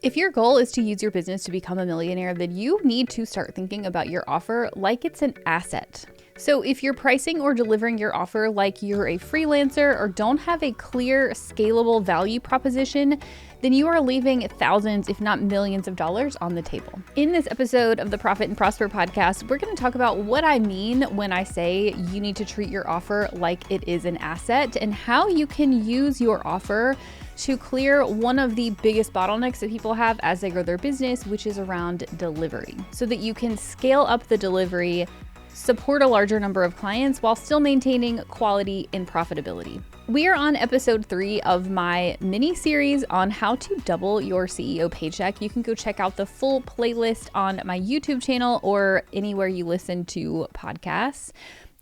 If your goal is to use your business to become a millionaire, then you need to start thinking about your offer like it's an asset. So if you're pricing or delivering your offer like you're a freelancer or don't have a clear, scalable value proposition, then you are leaving thousands, if not millions of dollars on the table. In this episode of the Profit and Prosper podcast, we're going to talk about what I mean when I say you need to treat your offer like it is an asset and how you can use your offer to clear one of the biggest bottlenecks that people have as they grow their business, which is around delivery, so that you can scale up the delivery, support a larger number of clients while still maintaining quality and profitability. We are on episode 3 of my mini series on how to double your CEO paycheck. You can go check out the full playlist on my YouTube channel or anywhere you listen to podcasts.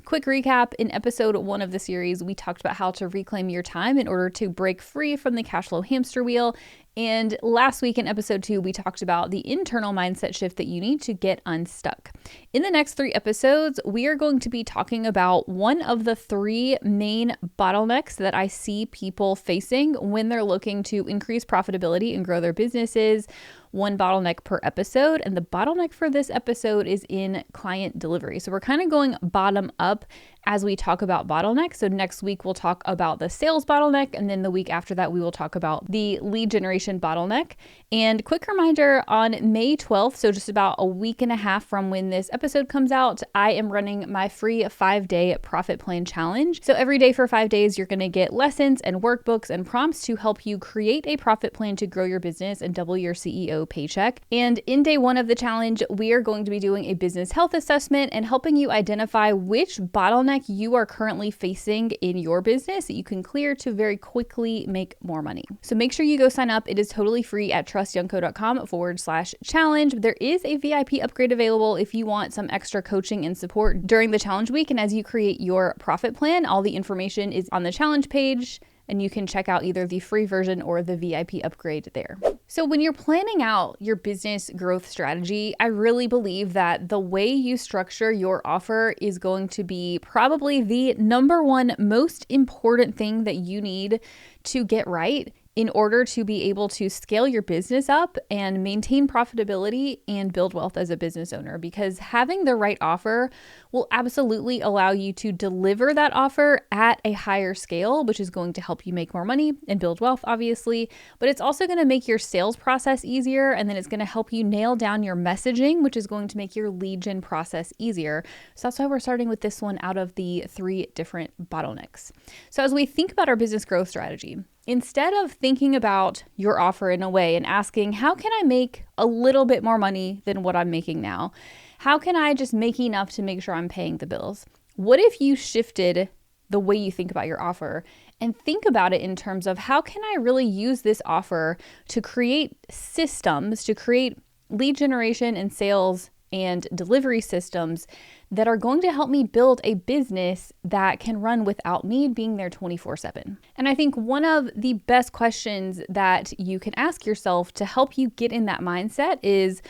Quick recap, in episode 1 of the series, we talked about how to reclaim your time in order to break free from the cash flow hamster wheel. And last week in episode 2, we talked about the internal mindset shift that you need to get unstuck. In the next 3 episodes, we are going to be talking about one of the 3 main bottlenecks that I see people facing when they're looking to increase profitability and grow their businesses. One bottleneck per episode. And the bottleneck for this episode is in client delivery. So we're kind of going bottom up as we talk about bottlenecks. So next week, we'll talk about the sales bottleneck. And then the week after that, we will talk about the lead generation bottleneck. And quick reminder, on May 12th, so just about a week and a half from when this episode comes out, I am running my free 5-day profit plan challenge. So every day for 5 days, you're going to get lessons and workbooks and prompts to help you create a profit plan to grow your business and double your CEO paycheck. And in day 1 of the challenge, we are going to be doing a business health assessment and helping you identify which bottleneck you are currently facing in your business that you can clear to very quickly make more money. So make sure you go sign up. It is totally free at trustyoungco.com/challenge. There is a VIP upgrade available if you want some extra coaching and support during the challenge week. And as you create your profit plan, all the information is on the challenge page, and you can check out either the free version or the VIP upgrade there. So when you're planning out your business growth strategy, I really believe that the way you structure your offer is going to be probably the number one most important thing that you need to get right in order to be able to scale your business up and maintain profitability and build wealth as a business owner. Because having the right offer will absolutely allow you to deliver that offer at a higher scale, which is going to help you make more money and build wealth, obviously. But it's also going to make your sales process easier, and then it's going to help you nail down your messaging, which is going to make your lead gen process easier. So that's why we're starting with this one out of the 3 different bottlenecks. So as we think about our business growth strategy, instead of thinking about your offer in a way and asking, how can I make a little bit more money than what I'm making now? How can I just make enough to make sure I'm paying the bills? What if you shifted the way you think about your offer and think about it in terms of how can I really use this offer to create systems, to create lead generation and sales and delivery systems that are going to help me build a business that can run without me being there 24/7. And I think one of the best questions that you can ask yourself to help you get in that mindset is,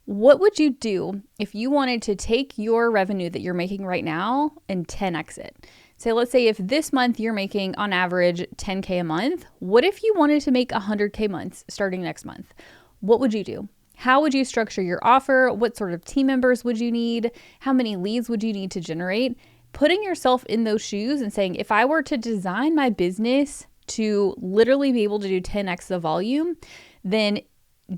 what would you do if you wanted to take your revenue that you're making right now and 10x it? So let's say if this month you're making on average 10K a month, what if you wanted to make 100K months starting next month? What would you do? How would you structure your offer? What sort of team members would you need? How many leads would you need to generate? Putting yourself in those shoes and saying, if I were to design my business to literally be able to do 10x the volume, then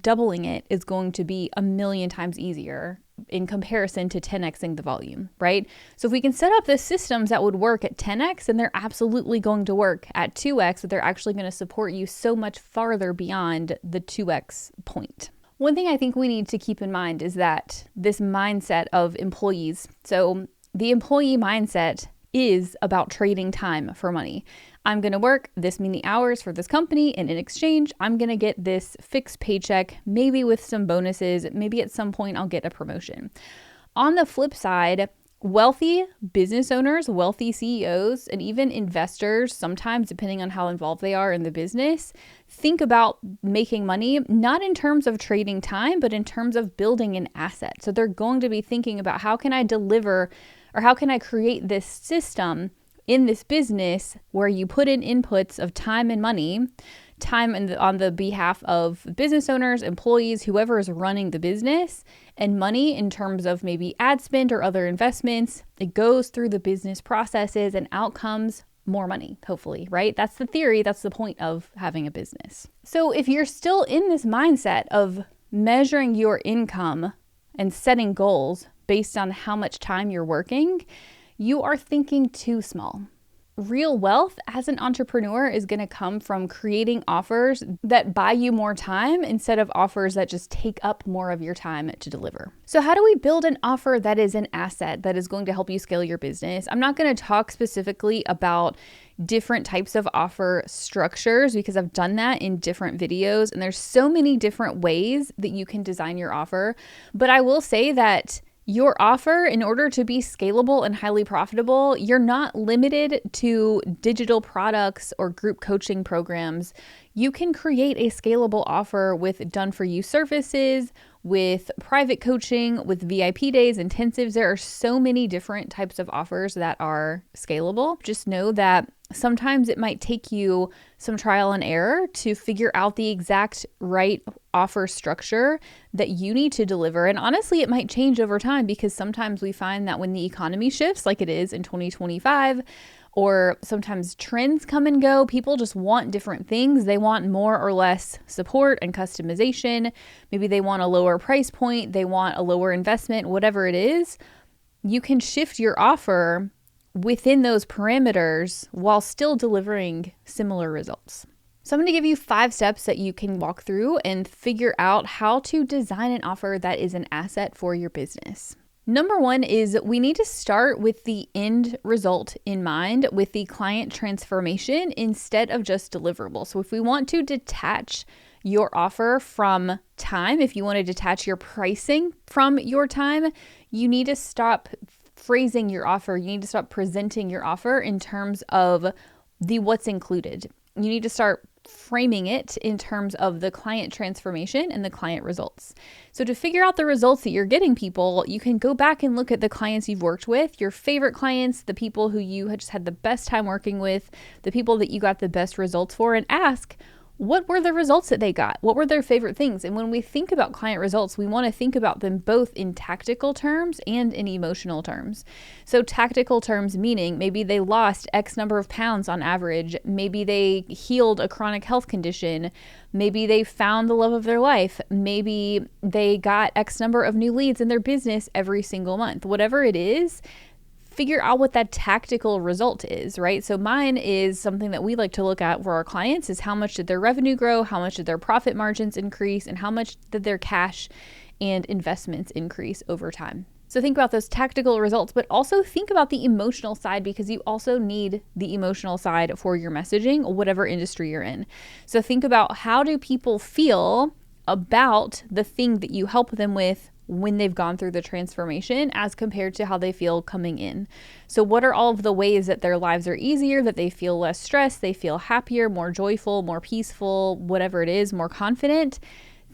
doubling it is going to be a million times easier in comparison to 10xing the volume, right? So if we can set up the systems that would work at 10x, then they're absolutely going to work at 2x, that they're actually going to support you so much farther beyond the 2x point. One thing I think we need to keep in mind is that this mindset of employees, so the employee mindset is about trading time for money. I'm going to work this many hours for this company, and in exchange, I'm going to get this fixed paycheck, maybe with some bonuses, maybe at some point I'll get a promotion. On the flip side, wealthy business owners, wealthy CEOs, and even investors, sometimes depending on how involved they are in the business, think about making money, not in terms of trading time, but in terms of building an asset. So they're going to be thinking about, how can I deliver, or how can I create this system in this business where you put in inputs of time and money time on the behalf of business owners, employees, whoever is running the business, and money in terms of maybe ad spend or other investments. It goes through the business processes and outcomes more money, hopefully, right? That's the theory. That's the point of having a business. So if you're still in this mindset of measuring your income and setting goals based on how much time you're working, you are thinking too small. Real wealth as an entrepreneur is going to come from creating offers that buy you more time instead of offers that just take up more of your time to deliver. So how do we build an offer that is an asset that is going to help you scale your business? I'm not going to talk specifically about different types of offer structures because I've done that in different videos, and there's so many different ways that you can design your offer. But I will say that your offer, in order to be scalable and highly profitable, you're not limited to digital products or group coaching programs. You can create a scalable offer with done-for-you services, with private coaching, with VIP days, intensives. There are so many different types of offers that are scalable. Just know that sometimes it might take you some trial and error to figure out the exact right offer structure that you need to deliver. And honestly, it might change over time because sometimes we find that when the economy shifts, like it is in 2025, or sometimes trends come and go, people just want different things. They want more or less support and customization. Maybe they want a lower price point. They want a lower investment, whatever it is. You can shift your offer within those parameters while still delivering similar results. So I'm going to give you 5 steps that you can walk through and figure out how to design an offer that is an asset for your business. Number 1 is we need to start with the end result in mind, with the client transformation instead of just deliverable. So if we want to detach your offer from time, if you want to detach your pricing from your time, you need to stop phrasing your offer. You need to stop presenting your offer in terms of the what's included. You need to start framing it in terms of the client transformation and the client results. So to figure out the results that you're getting people, you can go back and look at the clients you've worked with, your favorite clients, the people who you had just had the best time working with, the people that you got the best results for, and ask, what were the results that they got? What were their favorite things? And when we think about client results, we want to think about them both in tactical terms and in emotional terms. So tactical terms meaning maybe they lost X number of pounds on average. Maybe they healed a chronic health condition. Maybe they found the love of their life. Maybe they got X number of new leads in their business every single month. Whatever it is, figure out what that tactical result is, right? So mine is something that we like to look at for our clients is how much did their revenue grow, how much did their profit margins increase, and how much did their cash and investments increase over time. So think about those tactical results, but also think about the emotional side because you also need the emotional side for your messaging, whatever industry you're in. So think about how do people feel about the thing that you help them with when they've gone through the transformation as compared to how they feel coming in. So what are all of the ways that their lives are easier, that they feel less stressed, they feel happier, more joyful, more peaceful, whatever it is, more confident?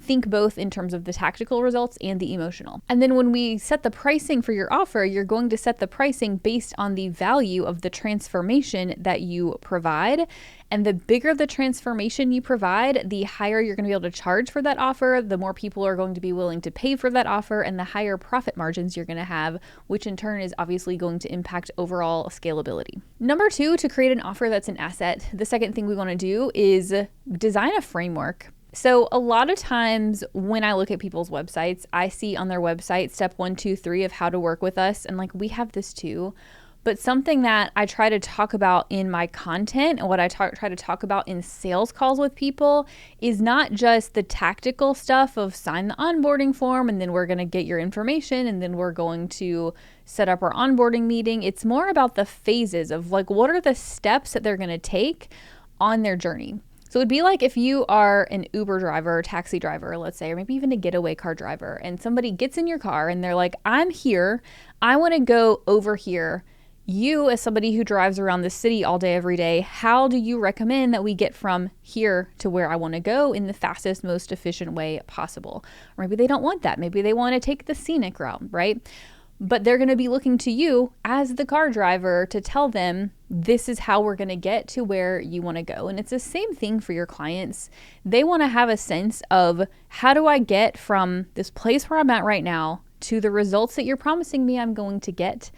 Think both in terms of the tactical results and the emotional. And then when we set the pricing for your offer, you're going to set the pricing based on the value of the transformation that you provide. And the bigger the transformation you provide, the higher you're going to be able to charge for that offer, the more people are going to be willing to pay for that offer, and the higher profit margins you're going to have, which in turn is obviously going to impact overall scalability. Number 2, to create an offer that's an asset, the second thing we want to do is design a framework. So a lot of times when I look at people's websites, I see on their website step 1, 2, 3 of how to work with us. And like, we have this too. But something that I try to talk about in my content and what I try to talk about in sales calls with people is not just the tactical stuff of sign the onboarding form and then we're going to get your information and then we're going to set up our onboarding meeting. It's more about the phases of like, what are the steps that they're going to take on their journey. So it'd be like if you are an Uber driver, or taxi driver, let's say, or maybe even a getaway car driver, and somebody gets in your car and they're like, I'm here, I want to go over here. You, as somebody who drives around the city all day, every day, how do you recommend that we get from here to where I want to go in the fastest, most efficient way possible? Or maybe they don't want that. Maybe they want to take the scenic route, right? but they're going to be looking to you as the car driver to tell them, this is how we're going to get to where you want to go. And it's the same thing for your clients. They want to have a sense of, how do I get from this place where I'm at right now to the results that you're promising me I'm going to get?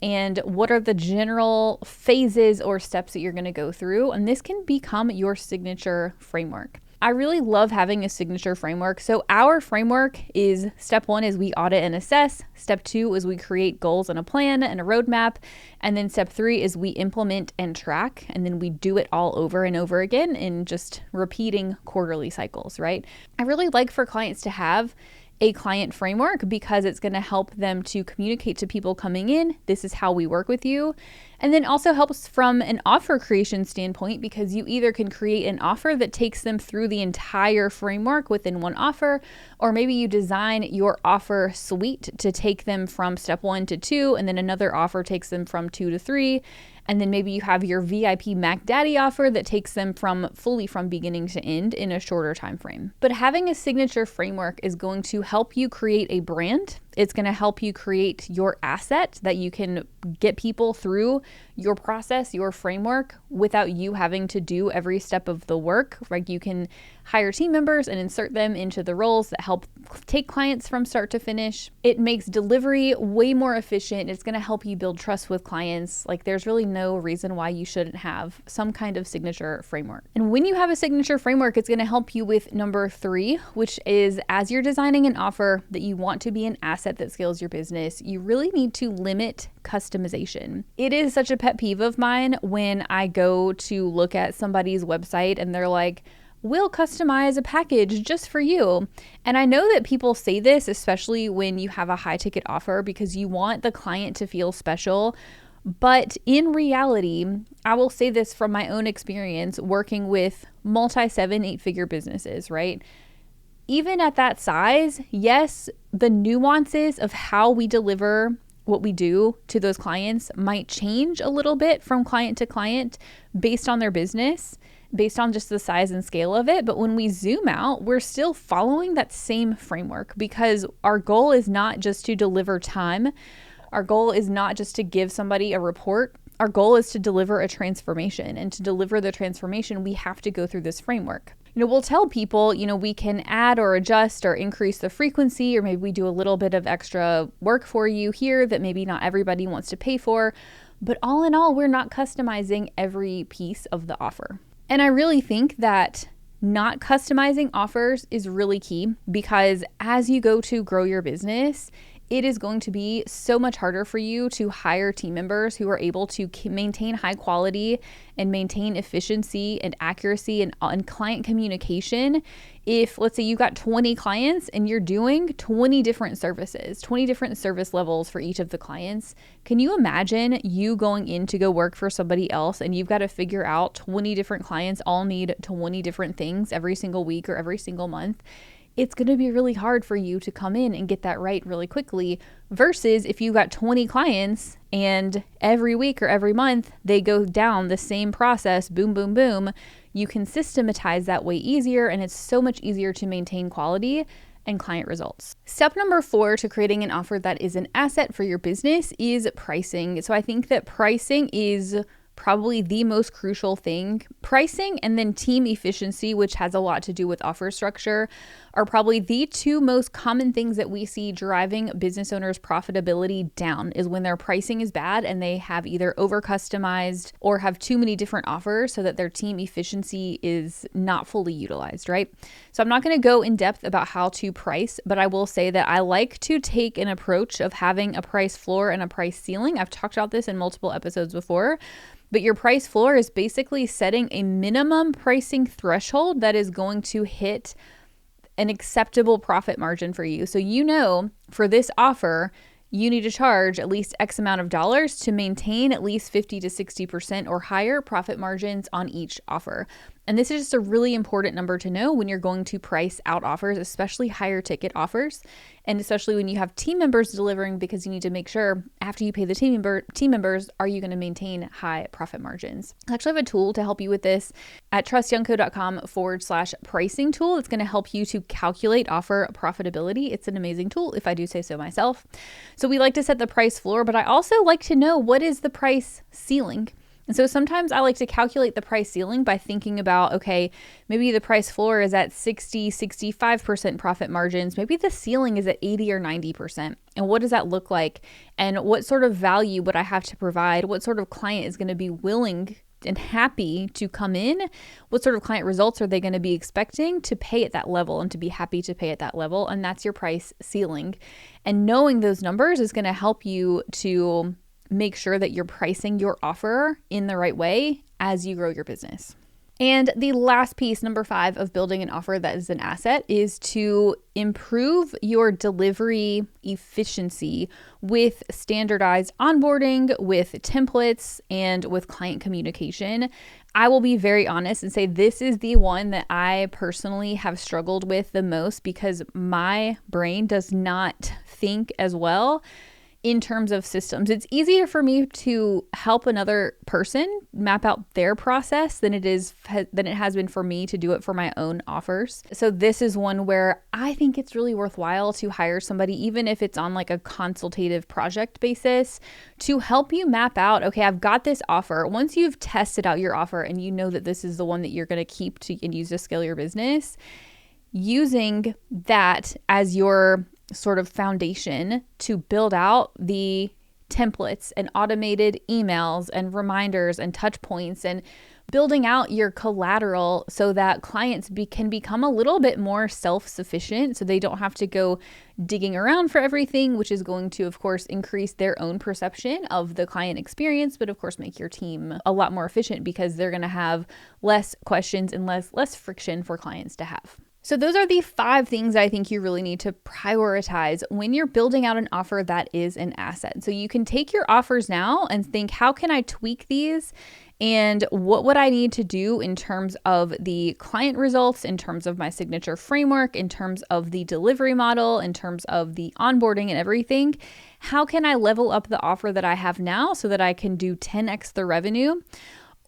And what are the general phases or steps that you're going to go through? And this can become your signature framework. I really love having a signature framework. So our framework is, step 1 is we audit and assess. Step 2 is we create goals and a plan and a roadmap. And then step 3 is we implement and track. And then we do it all over and over again in just repeating quarterly cycles, right? I really like for clients to have a client framework because it's going to help them to communicate to people coming in, this is how we work with you. And then also helps from an offer creation standpoint, because you either can create an offer that takes them through the entire framework within one offer, or maybe you design your offer suite to take them from step 1 to 2, and then another offer takes them from 2 to 3. And then maybe you have your VIP Mac Daddy offer that takes them from beginning to end in a shorter time frame. But having a signature framework is going to help you create a brand. It's going to help you create your asset that you can get people through your process, your framework, without you having to do every step of the work. Like, you can hire team members and insert them into the roles that help take clients from start to finish. It makes delivery way more efficient. It's going to help you build trust with clients. Like, there's really no reason why you shouldn't have some kind of signature framework. And when you have a signature framework, it's going to help you with number 3, which is, as you're designing an offer that you want to be an asset that scales your business, you really need to limit customization. It is such a pet peeve of mine when I go to look at somebody's website and they're like, we'll customize a package just for you. And I know that people say this, especially when you have a high ticket offer, because you want the client to feel special. But in reality, I will say this from my own experience working with multi-7, 8-figure businesses, right? Even at that size, yes, the nuances of how we deliver what we do to those clients might change a little bit from client to client based on their business, based on just the size and scale of it. But when we zoom out, we're still following that same framework, because our goal is not just to deliver time. Our goal is not just to give somebody a report. Our goal is to deliver a transformation. And to deliver the transformation, we have to go through this framework. We'll tell people, we can add or adjust or increase the frequency, or maybe we do a little bit of extra work for you here that maybe not everybody wants to pay for. But all in all, we're not customizing every piece of the offer. And I really think that not customizing offers is really key, because as you go to grow your business, it is going to be so much harder for you to hire team members who are able to maintain high quality and maintain efficiency and accuracy and client communication. If, let's say, you've got 20 clients and you're doing 20 different services, 20 different service levels for each of the clients, can you imagine you going in to go work for somebody else and you've got to figure out 20 different clients all need 20 different things every single week or every single month? It's going to be really hard for you to come in and get that right really quickly, versus if you got 20 clients and every week or every month they go down the same process, boom, boom, boom, you can systematize that way easier, and it's so much easier to maintain quality and client results. Step number 4 to creating an offer that is an asset for your business is pricing. So I think that pricing is probably the most crucial thing. Pricing and then team efficiency, which has a lot to do with offer structure, are probably the 2 most common things that we see driving business owners' profitability down, is when their pricing is bad and they have either over customized or have too many different offers so that their team efficiency is not fully utilized, right? So I'm not going to go in depth about how to price, but I will say that I like to take an approach of having a price floor and a price ceiling. I've talked about this in multiple episodes before. But your price floor is basically setting a minimum pricing threshold that is going to hit an acceptable profit margin for you. So for this offer, you need to charge at least X amount of dollars to maintain at least 50 to 60% or higher profit margins on each offer. And this is just a really important number to know when you're going to price out offers, especially higher ticket offers, and especially when you have team members delivering, because you need to make sure after you pay the team members, are you going to maintain high profit margins? I actually have a tool to help you with this at trustyoungco.com/pricing tool. It's going to help you to calculate offer profitability. It's an amazing tool, if I do say so myself. So we like to set the price floor, but I also like to know what is the price ceiling. And so sometimes I like to calculate the price ceiling by thinking about, okay, maybe the price floor is at 60, 65% profit margins. Maybe the ceiling is at 80 or 90%. And what does that look like? And what sort of value would I have to provide? What sort of client is going to be willing and happy to come in? What sort of client results are they going to be expecting to pay at that level and to be happy to pay at that level? And that's your price ceiling. And knowing those numbers is going to help you to make sure that you're pricing your offer in the right way as you grow your business. And the last piece, number 5, of building an offer that is an asset is to improve your delivery efficiency with standardized onboarding, with templates, and with client communication. I will be very honest and say this is the one that I personally have struggled with the most because my brain does not think as well in terms of systems. It's easier for me to help another person map out their process than it has been for me to do it for my own offers. So this is one where I think it's really worthwhile to hire somebody, even if it's on like a consultative project basis, to help you map out, okay, I've got this offer. Once you've tested out your offer and you know that this is the one that you're going to keep and use to scale your business, using that as your sort of foundation to build out the templates and automated emails and reminders and touch points and building out your collateral so that clients can become a little bit more self-sufficient, so they don't have to go digging around for everything, which is going to, of course, increase their own perception of the client experience, but of course make your team a lot more efficient because they're going to have less questions and less friction for clients to have. So those are the 5 things I think you really need to prioritize when you're building out an offer that is an asset. So you can take your offers now and think, how can I tweak these? And what would I need to do in terms of the client results, in terms of my signature framework, in terms of the delivery model, in terms of the onboarding and everything? How can I level up the offer that I have now so that I can do 10x the revenue?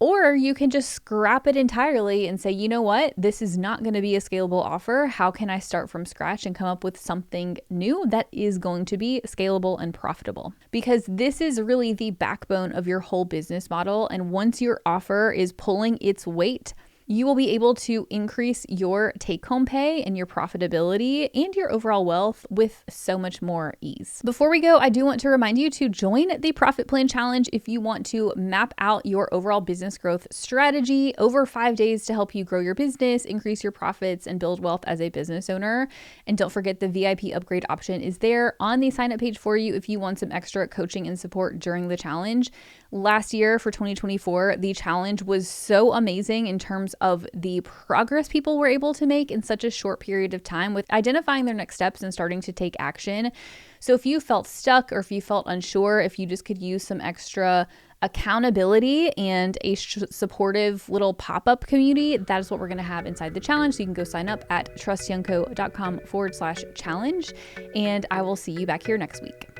Or you can just scrap it entirely and say, you know what, this is not going to be a scalable offer. How can I start from scratch and come up with something new that is going to be scalable and profitable? Because this is really the backbone of your whole business model. And once your offer is pulling its weight, you will be able to increase your take-home pay and your profitability and your overall wealth with so much more ease. Before we go, I do want to remind you to join the Profit Plan Challenge if you want to map out your overall business growth strategy over 5 days to help you grow your business, increase your profits, and build wealth as a business owner. And don't forget, the VIP upgrade option is there on the sign-up page for you if you want some extra coaching and support during the challenge. Last year for 2024, the challenge was so amazing in terms of the progress people were able to make in such a short period of time with identifying their next steps and starting to take action. So if you felt stuck or if you felt unsure, if you just could use some extra accountability and a supportive little pop-up community, that is what we're going to have inside the challenge. So you can go sign up at trustyoungco.com/challenge, and I will see you back here next week.